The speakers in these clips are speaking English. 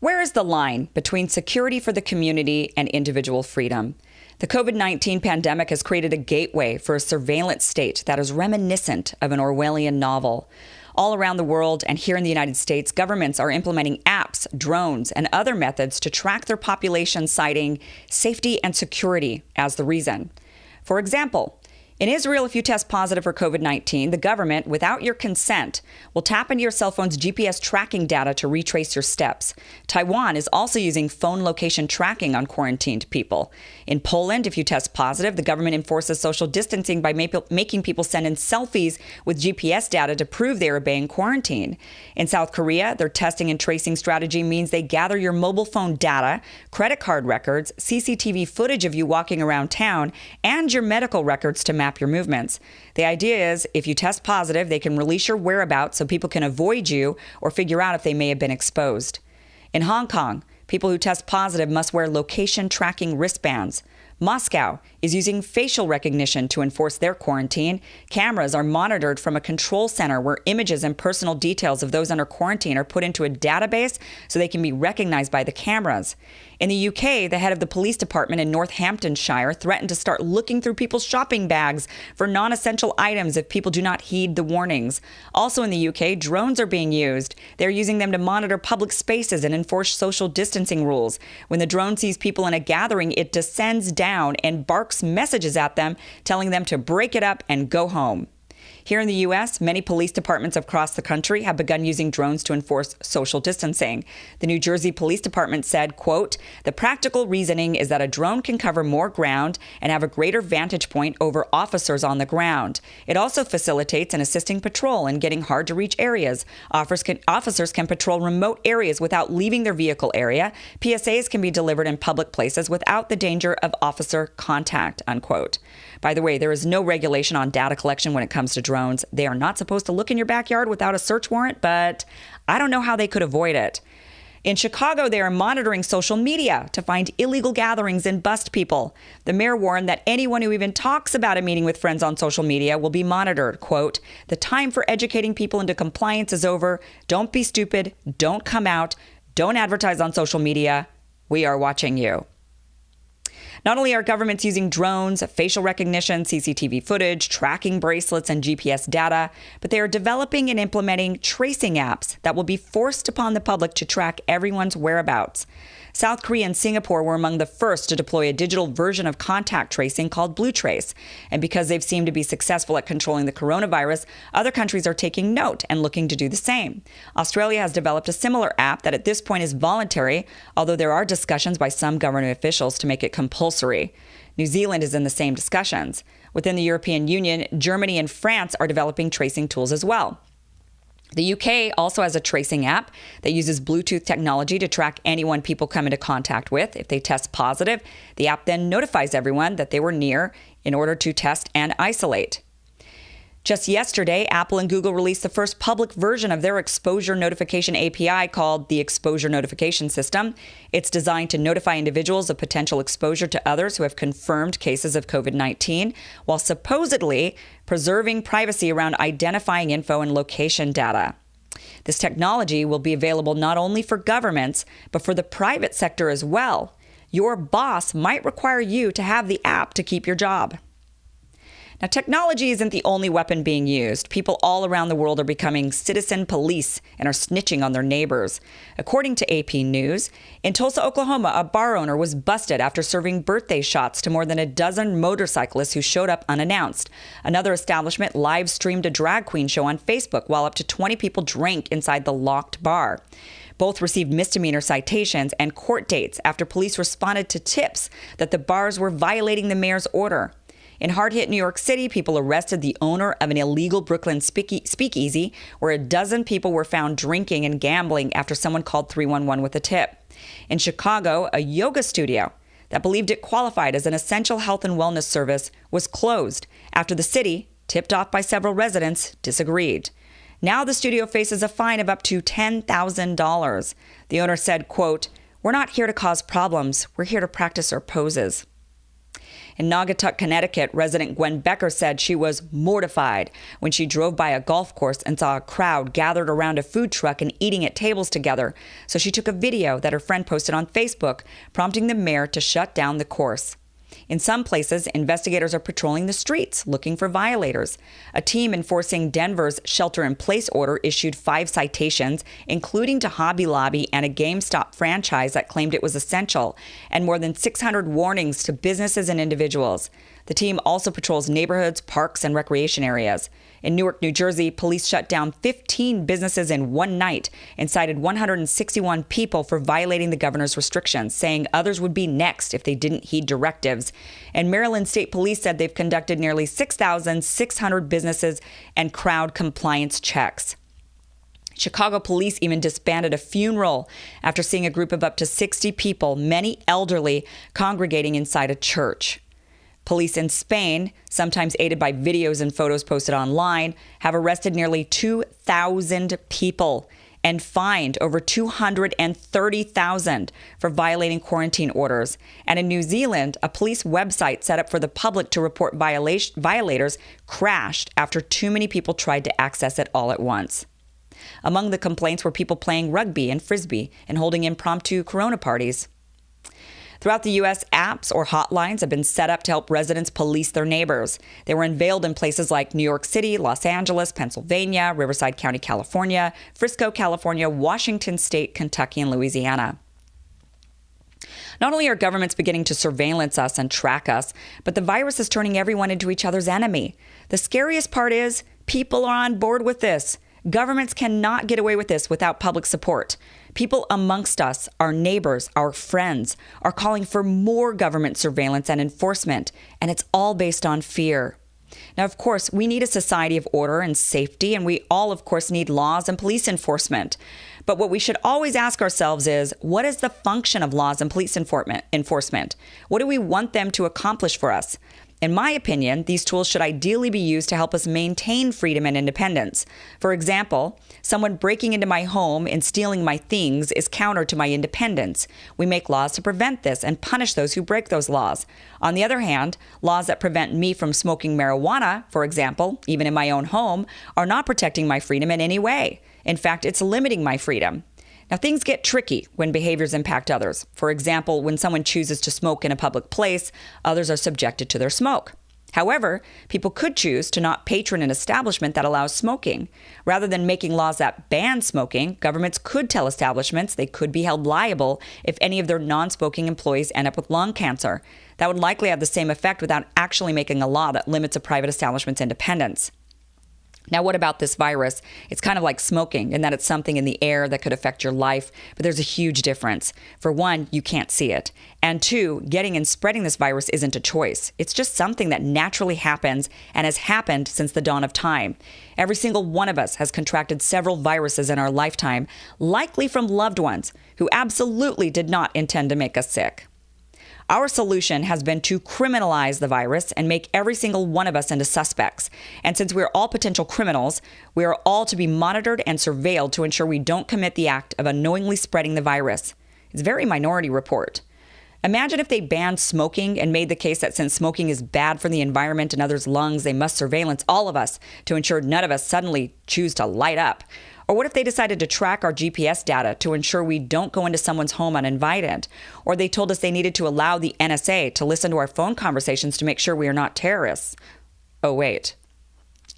Where is the line between security for the community and individual freedom? The COVID-19 pandemic has created a gateway for a surveillance state that is reminiscent of an Orwellian novel. All around the world and here in the United States, governments are implementing apps, drones, and other methods to track their population, citing safety and security as the reason. For example, in Israel, if you test positive for COVID-19, the government, without your consent, will tap into your cell phone's GPS tracking data to retrace your steps. Taiwan is also using phone location tracking on quarantined people. In Poland, if you test positive, the government enforces social distancing by making people send in selfies with GPS data to prove they are obeying quarantine. In South Korea, their testing and tracing strategy means they gather your mobile phone data, credit card records, CCTV footage of you walking around town, and your medical records to map your movements. The idea is if you test positive, they can release your whereabouts so people can avoid you or figure out if they may have been exposed. In Hong Kong, people who test positive must wear location tracking wristbands. Moscow is using facial recognition to enforce their quarantine. Cameras are monitored from a control center where images and personal details of those under quarantine are put into a database so they can be recognized by the cameras. In the UK, the head of the police department in Northamptonshire threatened to start looking through people's shopping bags for non-essential items if people do not heed the warnings. Also in the UK, drones are being used. They're using them to monitor public spaces and enforce social distancing rules. When the drone sees people in a gathering, it descends down and barks messages at them, telling them to break it up and go home. Here in the U.S., many police departments across the country have begun using drones to enforce social distancing. The New Jersey Police Department said, quote, "The practical reasoning is that a drone can cover more ground and have a greater vantage point over officers on the ground. It also facilitates an assisting patrol in getting hard-to-reach areas. Officers can patrol remote areas without leaving their vehicle area. PSAs can be delivered in public places without the danger of officer contact," unquote. By the way, there is no regulation on data collection when it comes to drones. They are not supposed to look in your backyard without a search warrant, but I don't know how they could avoid it. In Chicago, they are monitoring social media to find illegal gatherings and bust people. The mayor warned that anyone who even talks about a meeting with friends on social media will be monitored. Quote, "The time for educating people into compliance is over. Don't be stupid. Don't come out. Don't advertise on social media. We are watching you." Not only are governments using drones, facial recognition, CCTV footage, tracking bracelets, and GPS data, but they are developing and implementing tracing apps that will be forced upon the public to track everyone's whereabouts. South Korea and Singapore were among the first to deploy a digital version of contact tracing called BlueTrace. And because they've seemed to be successful at controlling the coronavirus, other countries are taking note and looking to do the same. Australia has developed a similar app that at this point is voluntary, although there are discussions by some government officials to make it compulsory. New Zealand is in the same discussions. Within the European Union, Germany and France are developing tracing tools as well. The UK also has a tracing app that uses Bluetooth technology to track anyone people come into contact with. If they test positive, the app then notifies everyone that they were near in order to test and isolate. Just yesterday, Apple and Google released the first public version of their exposure notification API called the Exposure Notification System. It's designed to notify individuals of potential exposure to others who have confirmed cases of COVID-19, while supposedly preserving privacy around identifying info and location data. This technology will be available not only for governments, but for the private sector as well. Your boss might require you to have the app to keep your job. Now, technology isn't the only weapon being used. People all around the world are becoming citizen police and are snitching on their neighbors. According to AP News, in Tulsa, Oklahoma, a bar owner was busted after serving birthday shots to more than a dozen motorcyclists who showed up unannounced. Another establishment live streamed a drag queen show on Facebook while up to 20 people drank inside the locked bar. Both received misdemeanor citations and court dates after police responded to tips that the bars were violating the mayor's order. In hard-hit New York City, people arrested the owner of an illegal Brooklyn speakeasy where a dozen people were found drinking and gambling after someone called 311 with a tip. In Chicago, a yoga studio that believed it qualified as an essential health and wellness service was closed after the city, tipped off by several residents, disagreed. Now the studio faces a fine of up to $10,000. The owner said, quote, "We're not here to cause problems. We're here to practice our poses." In Naugatuck, Connecticut, resident Gwen Becker said she was mortified when she drove by a golf course and saw a crowd gathered around a food truck and eating at tables together. So she took a video that her friend posted on Facebook, prompting the mayor to shut down the course. In some places, investigators are patrolling the streets looking for violators. A team enforcing Denver's shelter-in-place order issued 5 citations, including to Hobby Lobby and a GameStop franchise that claimed it was essential, and more than 600 warnings to businesses and individuals. The team also patrols neighborhoods, parks, and recreation areas. In Newark, New Jersey, police shut down 15 businesses in one night and cited 161 people for violating the governor's restrictions, saying others would be next if they didn't heed directives. And Maryland State Police said they've conducted nearly 6,600 businesses and crowd compliance checks. Chicago police even disbanded a funeral after seeing a group of up to 60 people, many elderly, congregating inside a church. Police in Spain, sometimes aided by videos and photos posted online, have arrested nearly 2,000 people and fined over 230,000 for violating quarantine orders. And in New Zealand, a police website set up for the public to report violators crashed after too many people tried to access it all at once. Among the complaints were people playing rugby and frisbee and holding impromptu corona parties. Throughout the U.S., apps or hotlines have been set up to help residents police their neighbors. They were unveiled in places like New York City, Los Angeles, Pennsylvania, Riverside County, California, Frisco, California, Washington State, Kentucky, and Louisiana. Not only are governments beginning to surveillance us and track us, but the virus is turning everyone into each other's enemy. The scariest part is people are on board with this. Governments cannot get away with this without public support. People amongst us, our neighbors, our friends, are calling for more government surveillance and enforcement, and it's all based on fear. Now, of course, we need a society of order and safety, and we all, of course, need laws and police enforcement. But what we should always ask ourselves is, what is the function of laws and police enforcement? What do we want them to accomplish for us? In my opinion, these tools should ideally be used to help us maintain freedom and independence. For example, someone breaking into my home and stealing my things is counter to my independence. We make laws to prevent this and punish those who break those laws. On the other hand, laws that prevent me from smoking marijuana, for example, even in my own home, are not protecting my freedom in any way. In fact, it's limiting my freedom. Now, things get tricky when behaviors impact others. For example, when someone chooses to smoke in a public place, others are subjected to their smoke. However, people could choose to not patron an establishment that allows smoking. Rather than making laws that ban smoking, governments could tell establishments they could be held liable if any of their non-smoking employees end up with lung cancer. That would likely have the same effect without actually making a law that limits a private establishment's independence. Now, what about this virus? It's kind of like smoking in that it's something in the air that could affect your life, but there's a huge difference. For one, you can't see it. And two, getting and spreading this virus isn't a choice. It's just something that naturally happens and has happened since the dawn of time. Every single one of us has contracted several viruses in our lifetime, likely from loved ones who absolutely did not intend to make us sick. Our solution has been to criminalize the virus and make every single one of us into suspects. And since we're all potential criminals, we are all to be monitored and surveilled to ensure we don't commit the act of unknowingly spreading the virus. It's very Minority Report. Imagine if they banned smoking and made the case that since smoking is bad for the environment and others' lungs, they must surveillance all of us to ensure none of us suddenly choose to light up. Or what if they decided to track our GPS data to ensure we don't go into someone's home uninvited? Or they told us they needed to allow the NSA to listen to our phone conversations to make sure we are not terrorists. Oh, wait.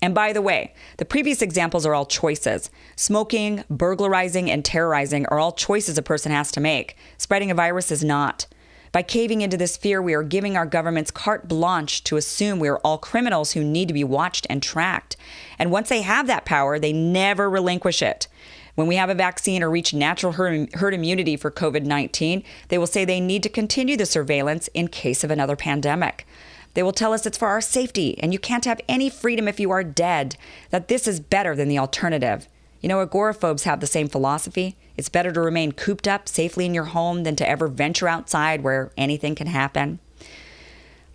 And by the way, the previous examples are all choices. Smoking, burglarizing, and terrorizing are all choices a person has to make. Spreading a virus is not. By caving into this fear, we are giving our governments carte blanche to assume we are all criminals who need to be watched and tracked. And once they have that power, they never relinquish it. When we have a vaccine or reach natural herd immunity for COVID-19, they will say they need to continue the surveillance in case of another pandemic. They will tell us it's for our safety and you can't have any freedom if you are dead, that this is better than the alternative. You know, agoraphobes have the same philosophy. It's better to remain cooped up safely in your home than to ever venture outside where anything can happen.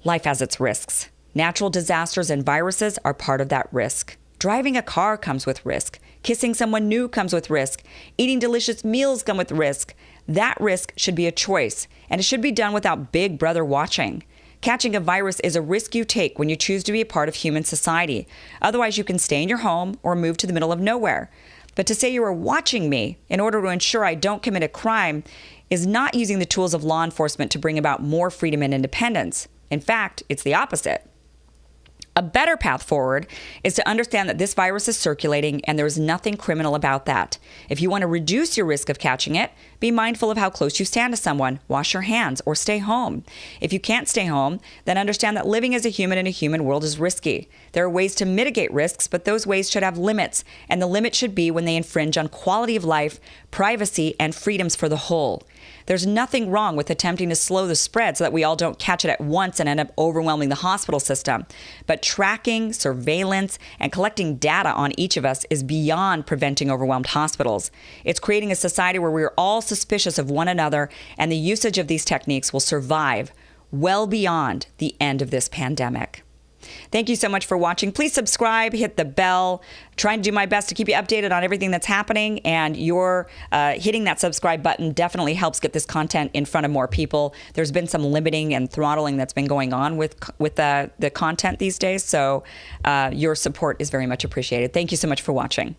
Life has its risks. Natural disasters and viruses are part of that risk. Driving a car comes with risk. Kissing someone new comes with risk. Eating delicious meals come with risk. That risk should be a choice, and it should be done without Big Brother watching. Catching a virus is a risk you take when you choose to be a part of human society. Otherwise, you can stay in your home or move to the middle of nowhere. But to say you are watching me in order to ensure I don't commit a crime is not using the tools of law enforcement to bring about more freedom and independence. In fact, it's the opposite. A better path forward is to understand that this virus is circulating and there is nothing criminal about that. If you want to reduce your risk of catching it, be mindful of how close you stand to someone, wash your hands, or stay home. If you can't stay home, then understand that living as a human in a human world is risky. There are ways to mitigate risks, but those ways should have limits, and the limit should be when they infringe on quality of life, privacy, and freedoms for the whole. There's nothing wrong with attempting to slow the spread so that we all don't catch it at once and end up overwhelming the hospital system. But tracking, surveillance, and collecting data on each of us is beyond preventing overwhelmed hospitals. It's creating a society where we're all suspicious of one another, and the usage of these techniques will survive well beyond the end of this pandemic. Thank you so much for watching. Please subscribe, hit the bell. Trying to do my best to keep you updated on everything that's happening, and your hitting that subscribe button definitely helps get this content in front of more people. There's been some limiting and throttling that's been going on with the content these days, so your support is very much appreciated. Thank you so much for watching.